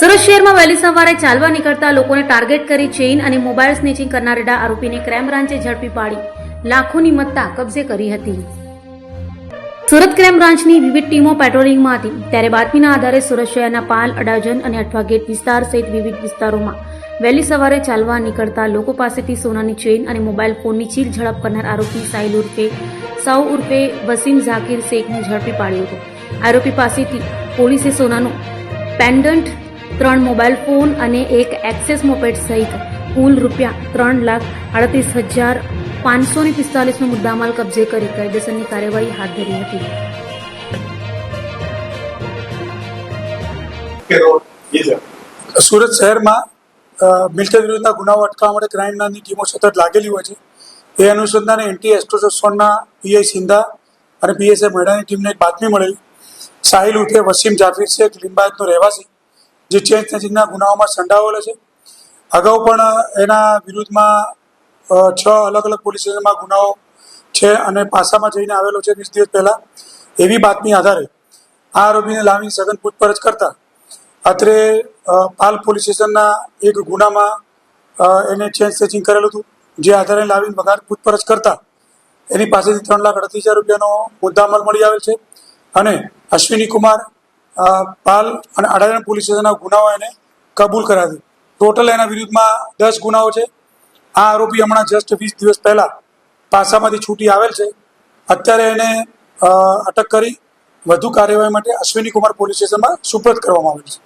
સુરત શહેરમાં વહેલી સવારે ચાલવા નીકળતા લોકોને ટાર્ગેટ કરી ચેઇન અને મોબાઈલ સ્નેચિંગ કરનારા આરોપીને ક્રાઇમ બ્રાન્ચે ઝડપી પાડી લાખોની મત્તા કબજે કરી હતી. સુરત ક્રાઇમ બ્રાન્ચની વિવિધ ટીમો પેટ્રોલિંગમાં હતી ત્યારે બાતમીના આધારે સુરત શહેરના પાલ, અડાજણ અને અઠવા ગેટ વિસ્તાર સહિત વિવિધ વિસ્તારોમાં વહેલી સવારે ચાલવા નીકળતા લોકો પાસેથી સોનાની ચેઇન અને મોબાઈલ ફોનની ચીલ ઝડપ કરનાર આરોપી સાઉ ઉર્ફે વસીમ ઝાકીર શેખને ઝડપી પાડ્યો હતો. આરોપી પાસેથી પોલીસે સોનાનું પેન્ડન્ટ, 3 મોબાઈલ ફોન અને એક એક્સેસ મોપેડ સહિત કુલ ₹3,38,545નો મુદ્દામાલ કબજે કરી કાયદેસરની કાર્યવાહી હાથ ધરી હતી. સુરત શહેરમાં મિલકત વિરુદ્ધના ગુનાઓ અટકાવવા માટે ક્રાઇમ બ્રાન્ચની ટીમો સતત લાગેલી હોય છે. એ અનુસંધાને એન્ટી એસ્ટ્રોઝોનના પીઆઈ સિંધા અને પીએસઆઈ મેડાની ટીમને એક બાતમી મળેલી. સાહિલ ઉર્ફે વસીમ જાફીર શેખ લિંબાયતનો રહેવાસી જે ચેન સ્નેચિંગના ગુનાઓમાં સંડોવાયેલો છે. અગાઉ પણ એના વિરુદ્ધમાં 6 અલગ અલગ પોલીસ સ્ટેશનમાં ગુનાઓ છે અને પાસામાં જઈને આવેલો છે 20 દિવસ પહેલા. એવી બાતમી આધારે આ આરોપીને લાવી સઘન પૂછપરછ કરતા અત્રે પાલ પોલીસ સ્ટેશનના એક ગુનામાં એને ચેન સ્નેચિંગ કરેલું હતું. જે આધારે લાવીને વગર પૂછપરછ કરતા એની પાસેથી ₹3,38,000નો મુદ્દામાલ મળી આવેલ છે અને અશ્વિની કુમાર પાલ અને અડાજણ પોલીસ સ્ટેશનના ગુનાઓ એને કબૂલ કર્યા છે. ટોટલ એના વિરુદ્ધમાં 10 ગુનાઓ છે. આ આરોપી હમણાં જસ્ટ 20 દિવસ પહેલા પાસામાંથી છૂટી આવેલ છે. અત્યારે એને અટક કરી વધુ કાર્યવાહી માટે અશ્વિની કુમાર પોલીસ સ્ટેશનમાં સુપરત કરવામાં આવેલ છે.